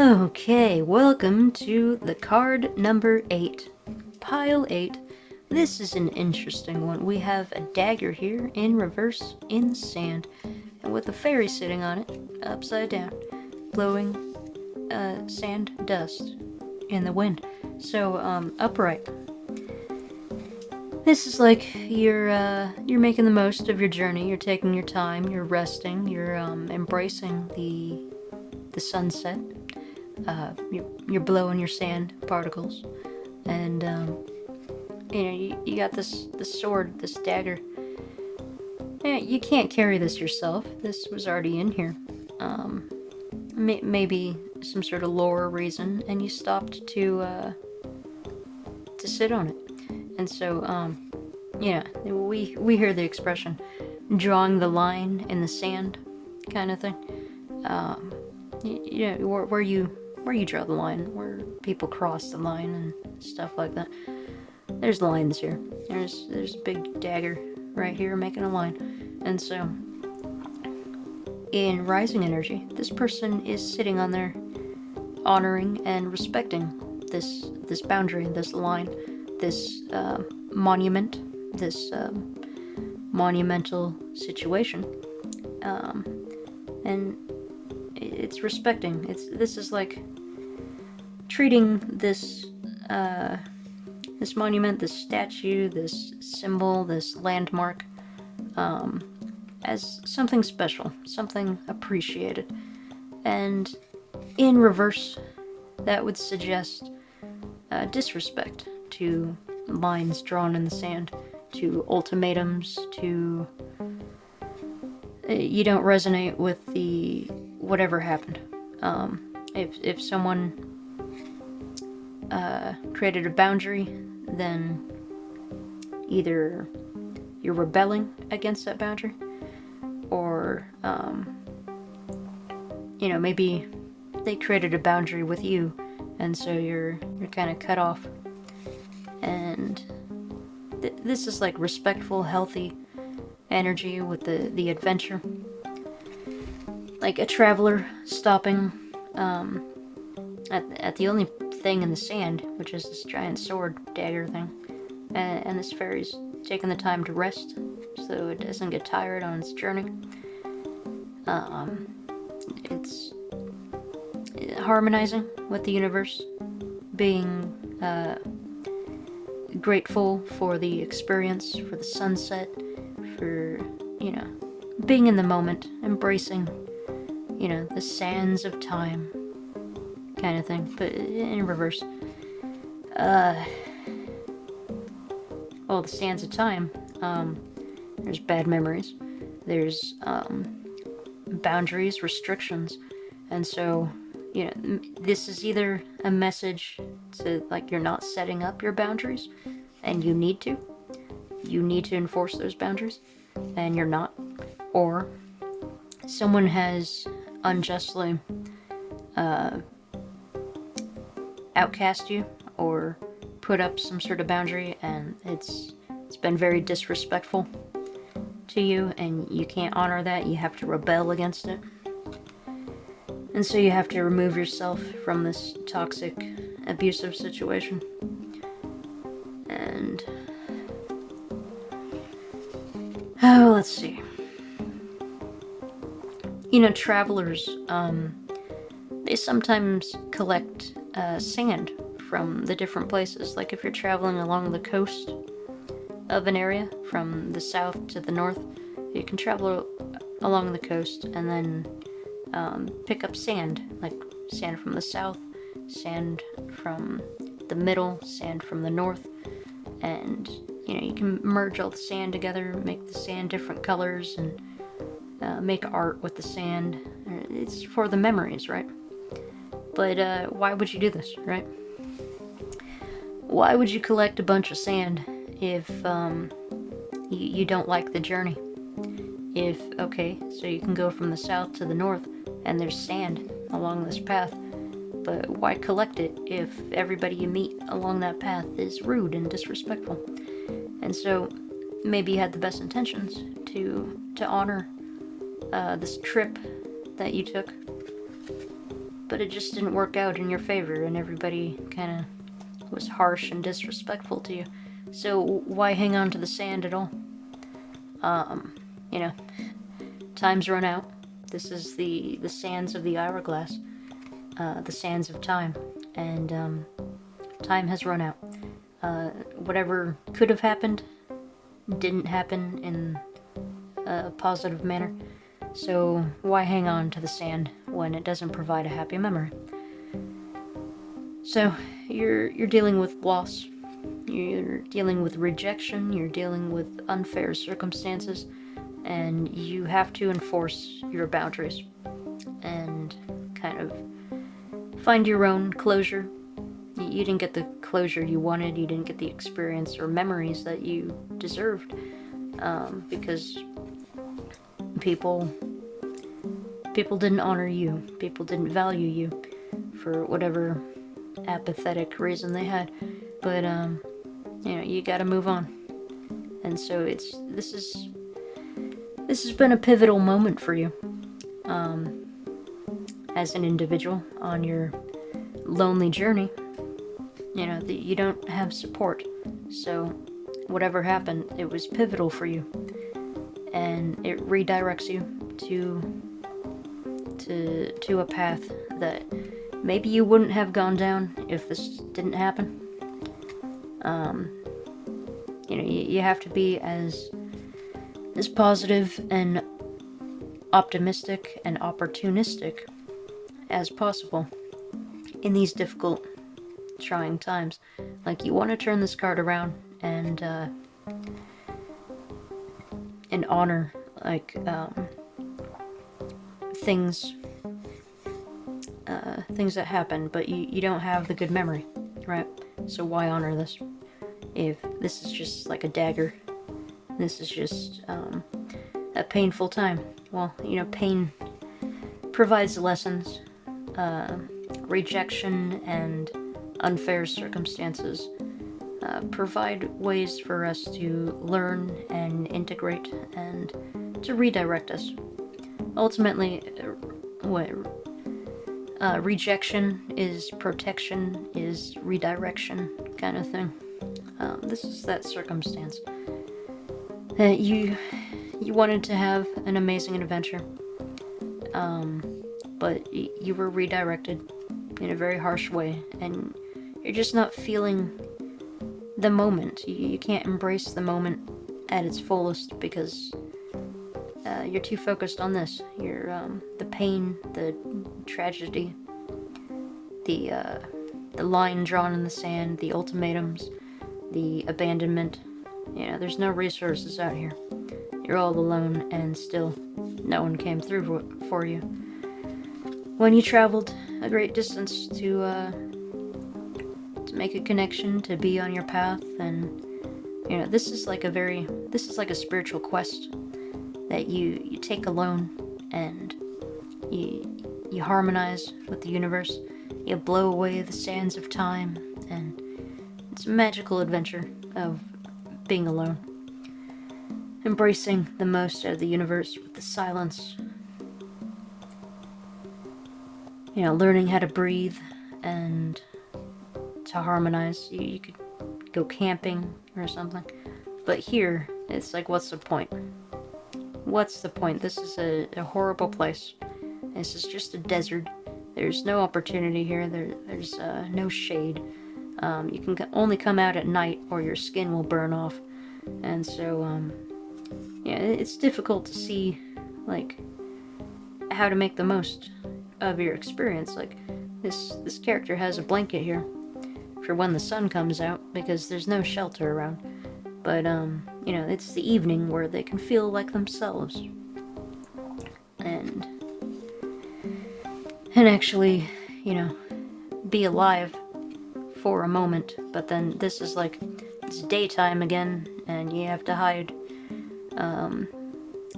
Okay, welcome to the card number 8, pile 8. This is an interesting one. We have a dagger here in reverse in the sand, and with a fairy sitting on it, upside down, blowing sand dust in the wind. So, upright. This is like you're making the most of your journey. You're taking your time. You're resting. You're embracing the sunset. You're blowing your sand particles, and you got this sword, this dagger. You can't carry this yourself. This was already in here. Maybe some sort of lore reason, and you stopped to sit on it. And so, we hear the expression, drawing the line in the sand, kind of thing. Where you draw the line, where people cross the line and stuff like that. There's lines here. There's a big dagger right here making a line. And so, in rising energy, this person is sitting on there, honoring and respecting this boundary, this line, this monument, this monumental situation, and it's respecting. This is like treating this this monument, this statue, this symbol, this landmark, as something special, something appreciated. And in reverse, that would suggest disrespect to lines drawn in the sand, to ultimatums, to you don't resonate with the whatever happened. If someone created a boundary, then either you're rebelling against that boundary, or maybe they created a boundary with you, and so you're kind of cut off. And this is like respectful, healthy energy with the adventure. Like a traveler stopping at the only thing in the sand, which is this giant sword dagger thing, and this fairy's taking the time to rest so it doesn't get tired on its journey. It's harmonizing with the universe, being grateful for the experience, for the sunset, for being in the moment, embracing the sands of time, kind of thing, but in reverse. The sands of time, there's bad memories, there's boundaries, restrictions, and so this is either a message to, like, you're not setting up your boundaries, and you need to enforce those boundaries, and you're not, or someone has unjustly outcast you or put up some sort of boundary, and it's been very disrespectful to you, and you can't honor that. You have to rebel against it, and so you have to remove yourself from this toxic, abusive situation. And let's see. Travelers, they sometimes collect sand from the different places. Like if you're traveling along the coast of an area, from the south to the north, you can travel along the coast and then pick up sand, like sand from the south, sand from the middle, sand from the north, and you can merge all the sand together, make the sand different colors, and make art with the sand. It's for the memories, right? But why would you do this, right? Why would you collect a bunch of sand if you don't like the journey? So you can go from the south to the north, and there's sand along this path, but why collect it if everybody you meet along that path is rude and disrespectful? And so maybe you had the best intentions to honor this trip that you took, but it just didn't work out in your favor, and everybody kind of was harsh and disrespectful to you. So why hang on to the sand at all? You know, time's run out. This is the sands of the hourglass, the sands of time, and time has run out. Whatever could have happened didn't happen in a positive manner. So why hang on to the sand when it doesn't provide a happy memory? So you're dealing with loss, you're dealing with rejection, you're dealing with unfair circumstances, and you have to enforce your boundaries and kind of find your own closure. You didn't get the closure you wanted, you didn't get the experience or memories that you deserved, because people didn't honor you, people didn't value you for whatever apathetic reason they had. But you gotta move on. And so this has been a pivotal moment for you, as an individual on your lonely journey. You don't have support, so whatever happened, it was pivotal for you, and it redirects you to a path that maybe you wouldn't have gone down if this didn't happen. You have to be as positive and optimistic and opportunistic as possible in these difficult, trying times. Like, you want to turn this card around and honor, like, things that happen, but you don't have the good memory, right? So why honor this? If this is just like a dagger, this is just a painful time. Well, pain provides lessons. Rejection and unfair circumstances provide ways for us to learn and integrate and to redirect us. Ultimately, rejection is protection, is redirection, kind of thing. This is that circumstance that you wanted to have an amazing adventure, but you were redirected in a very harsh way, and you're just not feeling the moment. You can't embrace the moment at its fullest because you're too focused on this. You're the pain, the tragedy, the line drawn in the sand, the ultimatums, the abandonment. There's no resources out here. You're all alone, and still no one came through for you. When you traveled a great distance to make a connection, to be on your path, and this is like a spiritual quest that you take alone, and you harmonize with the universe. You blow away the sands of time, and it's a magical adventure of being alone, embracing the most out of the universe with the silence. Learning how to breathe and to harmonize. You could go camping or something, but here it's like, what's the point? What's the point? This is a horrible place. This is just a desert. There's no opportunity here. There's no shade. You can only come out at night or your skin will burn off. And so, it's difficult to see, like, how to make the most of your experience. Like, this character has a blanket here for when the sun comes out, because there's no shelter around. But, it's the evening where they can feel like themselves. And actually, be alive for a moment. But then this is like, it's daytime again, and you have to hide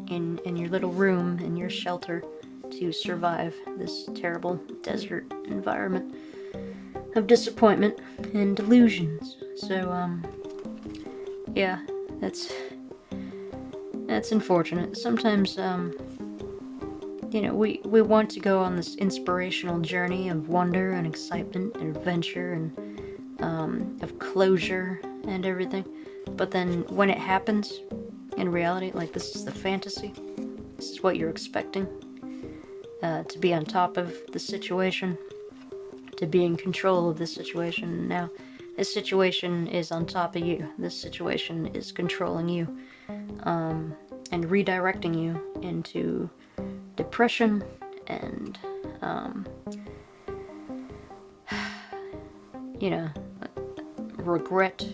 in your little room, in your shelter, to survive this terrible desert environment of disappointment and delusions. So, yeah, that's unfortunate. Sometimes, we want to go on this inspirational journey of wonder and excitement and adventure and of closure and everything. But then when it happens, in reality, like, this is the fantasy. This is what you're expecting. To be on top of the situation, to be in control of the situation. Now, this situation is on top of you. This situation is controlling you, and redirecting you into depression and, regret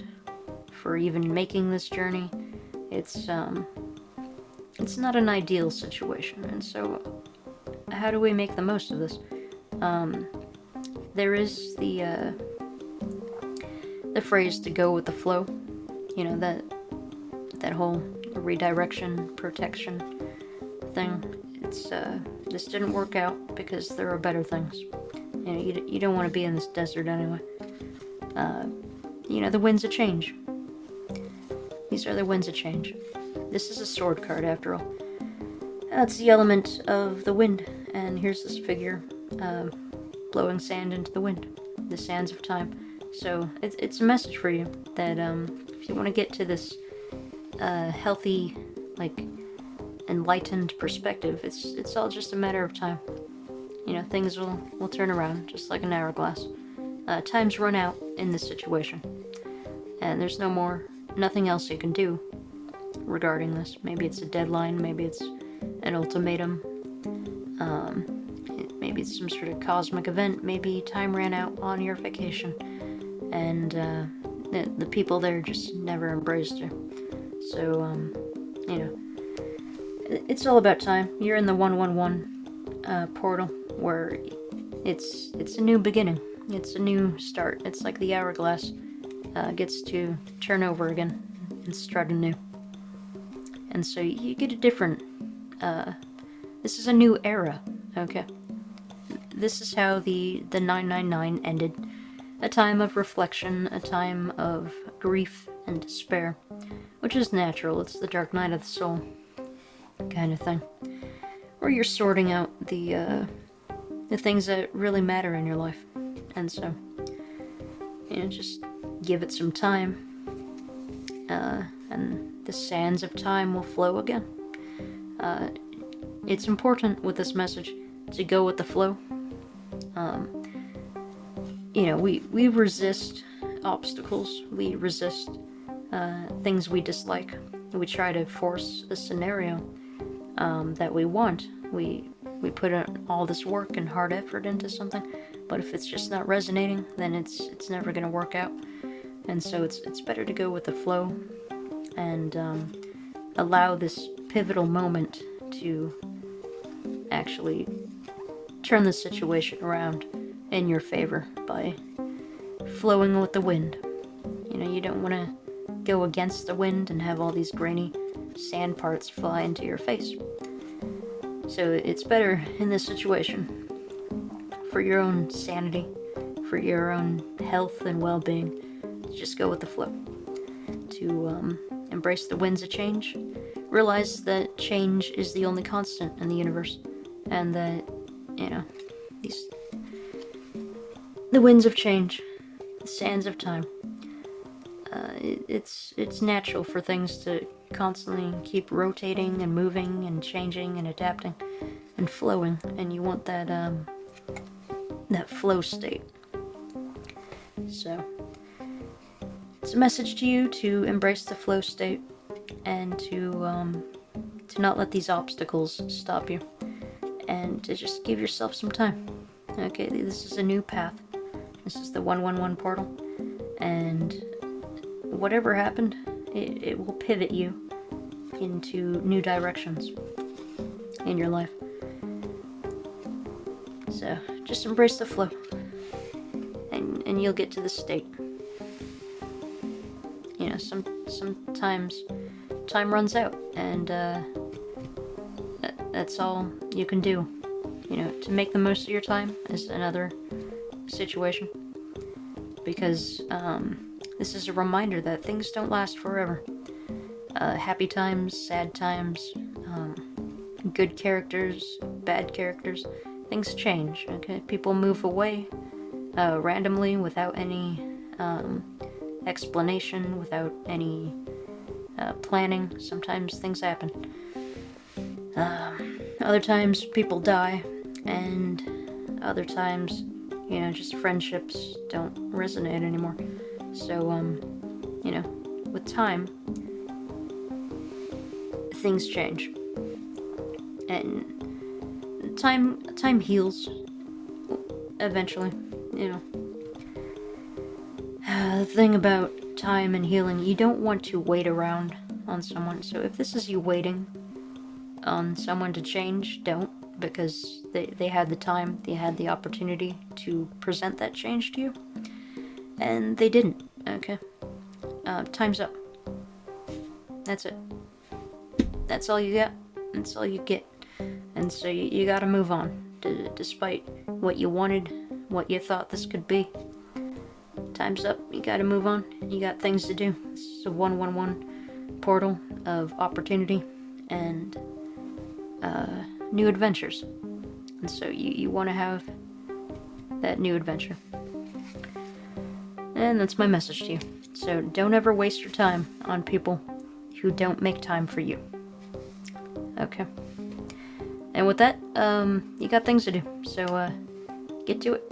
for even making this journey. It's not an ideal situation, and so how do we make the most of this? There is the phrase to go with the flow. That whole redirection, protection thing. It's this didn't work out because there are better things. You don't want to be in this desert anyway. The winds of change. These are the winds of change. This is a sword card, after all. That's the element of the wind, and here's this figure blowing sand into the wind, the sands of time. So it's a message for you that if you want to get to this healthy, like, enlightened perspective, it's all just a matter of time. Things will turn around just like an hourglass. Time's run out in this situation, and there's nothing else you can do regarding this. Maybe it's a deadline, maybe it's an ultimatum, maybe it's some sort of cosmic event, maybe time ran out on your vacation, and the people there just never embraced you. So, it's all about time. You're in the 111 portal, where it's a new beginning. It's a new start. It's like the hourglass gets to turn over again and start anew. And so you get a different, this is a new era, okay? This is how the 999 ended. A time of reflection, a time of grief and despair, which is natural. It's the dark night of the soul kind of thing, where you're sorting out the things that really matter in your life. And so, just give it some time, and the sands of time will flow again. It's important with this message to go with the flow. We resist obstacles. We resist things we dislike. We try to force a scenario that we want. We put all this work and hard effort into something, but if it's just not resonating, then it's never going to work out. And so it's better to go with the flow and allow this pivotal moment to actually turn the situation around in your favor by flowing with the wind. You don't want to go against the wind and have all these grainy sand parts fly into your face. So it's better in this situation, for your own sanity, for your own health and well-being, to just go with the flow. To embrace the winds of change, realize that change is the only constant in the universe, and that, the winds of change, the sands of time, it's natural for things to constantly keep rotating and moving and changing and adapting and flowing, and you want that that flow state. So it's a message to you to embrace the flow state and to not let these obstacles stop you, and to just give yourself some time. Okay, this is a new path. This is the 111 portal, and whatever happened, it will pivot you into new directions in your life. So just embrace the flow, and you'll get to the state. Sometimes time runs out, and that's all you can do. To make the most of your time is another situation, because this is a reminder that things don't last forever. Happy times, sad times, good characters, bad characters, things change, okay? People move away randomly without any explanation, without any planning. Sometimes things happen. Other times people die, and other times, you know, just friendships don't resonate anymore. So, you know, with time, things change. And time heals eventually, you know. The thing about time and healing, you don't want to wait around on someone. So if this is you waiting on someone to change, don't, because they had the time, they had the opportunity to present that change to you, and they didn't, okay? Time's up. That's it. That's all you got. That's all you get. And so you gotta move on, despite what you wanted, what you thought this could be. Time's up. You gotta move on. You got things to do. This is a 111 portal of opportunity and new adventures. And so you want to have that new adventure. And that's my message to you. So don't ever waste your time on people who don't make time for you. Okay. And with that, you got things to do. So get to it.